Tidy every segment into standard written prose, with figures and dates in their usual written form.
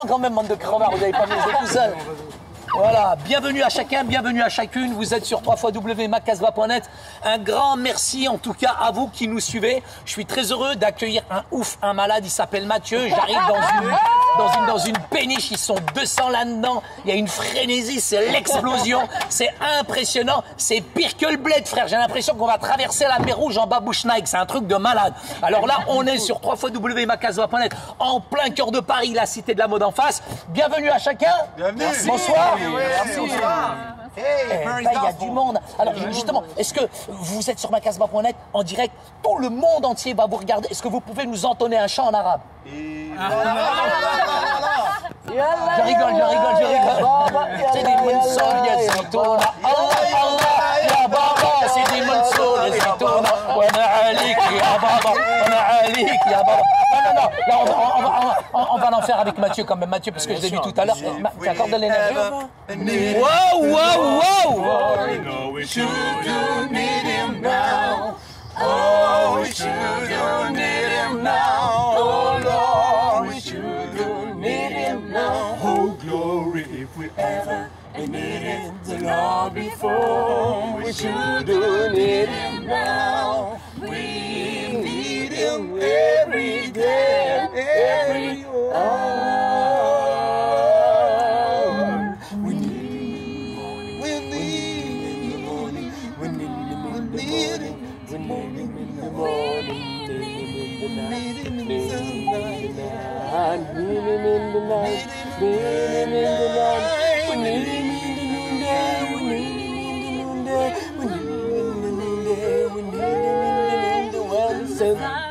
Quand même, bande de crevards, vous n'avez pas mis tout seul. Voilà, bienvenue à chacun, bienvenue à chacune. Vous êtes sur www.macasbah.net. Un grand merci en tout cas à vous qui nous suivez. Je suis très heureux d'accueillir un ouf, un malade. Il s'appelle Mathieu. J'arrive dans une péniche. Ils sont 200 là-dedans. Il y a une frénésie, c'est l'explosion. C'est impressionnant. C'est pire que le bled, frère. J'ai l'impression qu'on va traverser la mer Rouge en babouche-Nike. C'est un truc de malade. Alors là, on est sur www.macasbah.net, en plein cœur de Paris, la cité de la mode en face. Bienvenue à chacun. Bienvenue. Bonsoir. Merci. Il y a du monde. Alors justement, est-ce que vous êtes sur macasbah.net en direct? Tout le monde entier va vous regarder. Est-ce que vous pouvez nous entonner un chant en arabe? Je rigole. C'est des monsons, yazitouna. Allah, ya baba, c'est des monsons, yazitouna. Wana alik, ya baba, wana alik, ya baba. Non. Là, on va l'en faire avec Mathieu quand même. Mathieu, parce que je l'ai vu tout à l'heure. Tu accordes de l'énergie? Wow! We shouldn't need him now. Oh, we shouldn't need him now. Oh, Lord, we shouldn't need him now. Oh, glory, if we ever needed the Lord before. We shouldn't need him now. We need him every day and every hour.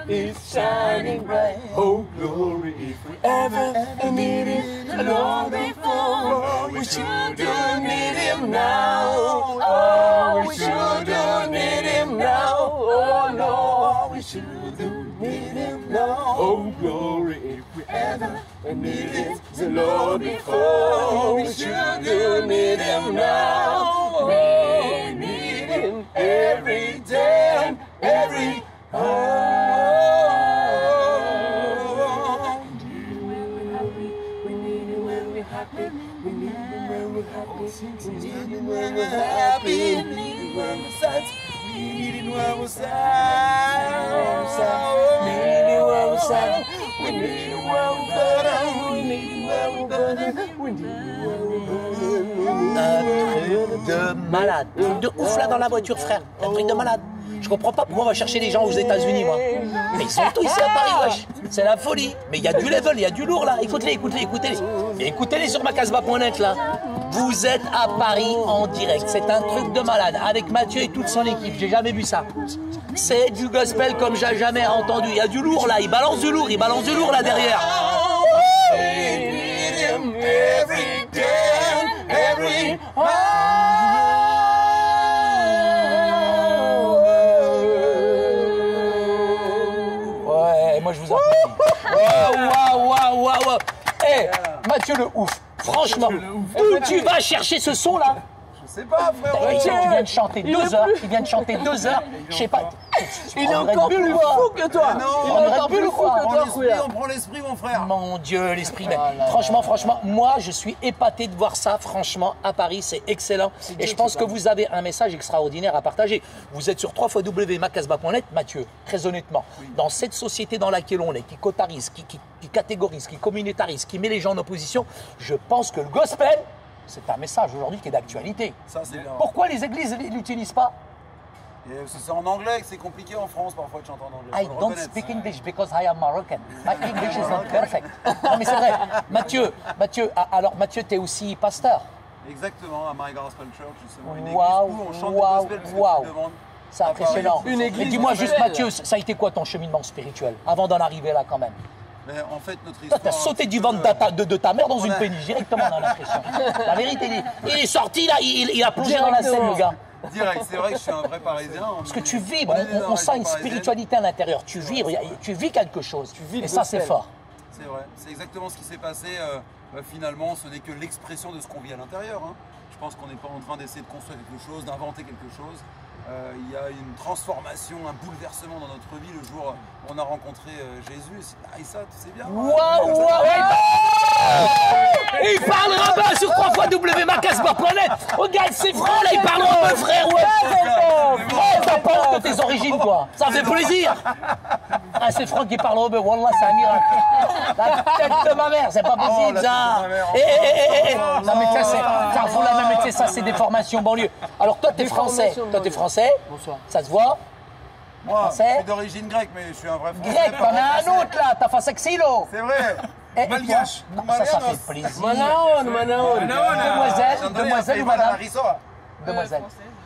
Is shining bright. Oh, glory, if we ever needed the Lord before, we shouldn't need him now. Oh, we shouldn't need him now. Oh, Lord, we shouldn't need him now. Oh, glory, if we ever needed the Lord before, we shouldn't need him now. We need him every day and every hour. De malade, de ouf là dans la voiture, frère. Un truc de malade. Je comprends pas pourquoi on va chercher des gens aux États-Unis, moi. Mais ils sont tous ici à Paris, wesh. C'est la folie. Mais il y a du level, il y a du lourd là. Écoutez-les. Et écoutez-les sur macasbah.net là. Vous êtes à Paris en direct. C'est un truc de malade. Avec Mathieu et toute son équipe. J'ai jamais vu ça. C'est du gospel comme j'ai jamais entendu. Il y a du lourd là. Il balance du lourd là derrière. Ouais, moi je vous en prie. Waouh. Eh, Mathieu le ouf. Franchement, où tu vas chercher ce son là? Je sais pas, frère. Tu viens de chanter 2 heures. Il vient de chanter 2 heures. Je sais pas. Il est encore plus fou que toi. Non, il est encore plus fou que toi, on prend l'esprit, mon frère. Mon Dieu, l'esprit. Franchement, moi, je suis épaté de voir ça. Franchement, à Paris, c'est excellent. Et je pense que vous avez un message extraordinaire à partager. Vous êtes sur www.macasbah.net, Mathieu. Très honnêtement, dans cette société dans laquelle on est, qui cotarise, qui catégorise, qui communautarise, qui met les gens en opposition, je pense que le gospel, c'est un message aujourd'hui qui est d'actualité. Ça, c'est bien. Pourquoi les églises ne l'utilisent pas? C'est en anglais que c'est compliqué en France parfois de chanter en anglais. I don't speak English because I am Moroccan. My English is not perfect. Non mais c'est vrai. Mathieu, alors Mathieu, t'es aussi pasteur. Exactement, à My Gospel Church, justement. Une église où on chante du gospel, parce que tu demandes. C'est impressionnant. Une église. Mais dis-moi juste, Mathieu, ça a été quoi ton cheminement spirituel avant d'en arriver là quand même? Mais en fait, notre Toi, histoire. t'as sauté du ventre de ta mère dans une péniche, directement dans l'impression. La vérité, il est sorti là, il a plongé dans la Seine, le gars. Direct, c'est vrai que je suis un vrai Parisien. Parce que tu vibres, on sent une spiritualité à l'intérieur. Tu vibres, tu vis quelque chose. Et ça, c'est fort. C'est vrai, c'est exactement ce qui s'est passé. Finalement, ce n'est que l'expression de ce qu'on vit à l'intérieur. Je pense qu'on n'est pas en train d'essayer de construire quelque chose, d'inventer quelque chose. Il y a une transformation, un bouleversement dans notre vie le jour où on a rencontré Jésus. Et ça, tu sais bien. Waouh, waouh. Casbah.net. Regarde, c'est franc, là, il parle un peu, frère, ouais. Oh, t'as pas honte de tes origines, quoi. Ça fait plaisir. Ah, c'est Franck qui parle au bœuf. Wallah, c'est un miracle. La tête de ma mère, c'est pas possible, ça. Non, mais ça, c'est. Carrefour, la même, ça, c'est des formations banlieue. Alors, toi, t'es français. Toi, t'es français. Bonsoir. Ça se voit? Moi, Français. je suis d'origine grecque, mais je suis un vrai français. Grec, t'en as un autre, là. T'as fait sexilo. C'est vrai. Malgache. Ça fait plaisir. Manaon. Demoiselle ou madame? Demoiselle.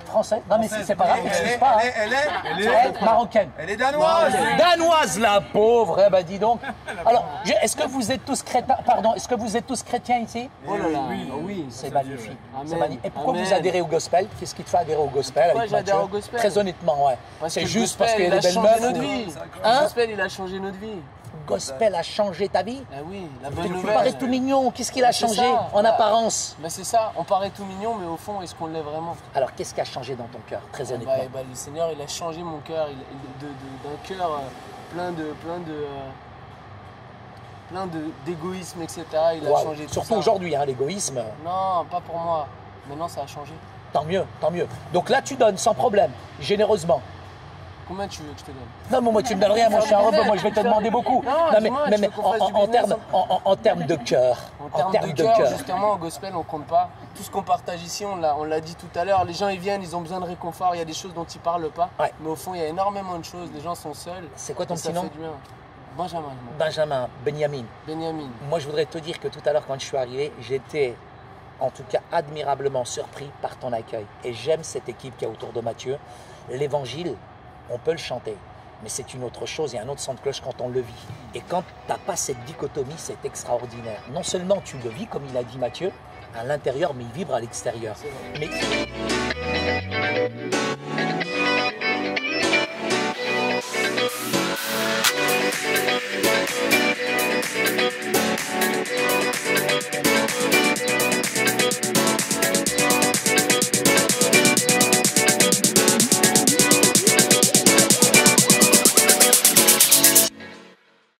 Français. Non, mais c'est pas grave, excuse pas. Elle est Marocaine. Elle est danoise. Danoise, la pauvre. Eh ben, dis donc. Alors, est-ce que vous êtes tous chrétiens? Pardon, est-ce que vous êtes tous chrétiens ici? Oh là là, oui. C'est magnifique. Amen. C'est magnifique. Et pourquoi Amen. vous adhérez au gospel? Qu'est-ce qui te fait adhérer au gospel? Pourquoi avec j'adhère Mathieu? au gospel? Très honnêtement, ouais. C'est juste parce qu'il y a des belles changé meufs. notre vie. Hein? Le gospel, il a changé notre vie. Gospel a changé ta vie? Ah oui, la bonne Tu nouvelle. parais tout mignon. Qu'est-ce qu'il a C'est changé ça. en apparence? Ben c'est ça, on paraît tout mignon, mais au fond, est-ce qu'on l'est vraiment? Alors, qu'est-ce qui a changé dans ton cœur? Très honnêtement. Le Seigneur, il a changé mon cœur, d'un cœur plein d'égoïsme, etc. Il a Wow. changé tout Surtout ça. aujourd'hui, hein, l'égoïsme. Non, pas pour moi. Maintenant, ça a changé. Tant mieux, tant mieux. Donc là, tu donnes sans problème, généreusement. Combien tu veux que je te donne? Non, mais moi, tu me donnes rien, moi, je suis un rebeu, moi, je vais te demander beaucoup. Non, dis-moi, tu veux qu'on fasse du business en termes de cœur. En termes de cœur, justement, au gospel, on compte pas. Tout ce qu'on partage ici, on l'a dit tout à l'heure, les gens, ils viennent, ils ont besoin de réconfort, il y a des choses dont ils parlent pas. Ouais. Mais au fond, il y a énormément de choses, les gens sont seuls. C'est quoi ton et ça petit nom? fait du bien. Benjamin. Benjamin, Benjamin. Benjamin. Moi, je voudrais te dire que tout à l'heure, quand je suis arrivé, j'étais en tout cas admirablement surpris par ton accueil. Et j'aime cette équipe qui est autour de Mathieu. L'évangile, on peut le chanter, mais c'est une autre chose, il y a un autre son de cloche quand on le vit. Et quand tu n'as pas cette dichotomie, c'est extraordinaire. Non seulement tu le vis, comme il a dit Mathieu, à l'intérieur, mais il vibre à l'extérieur. Mais...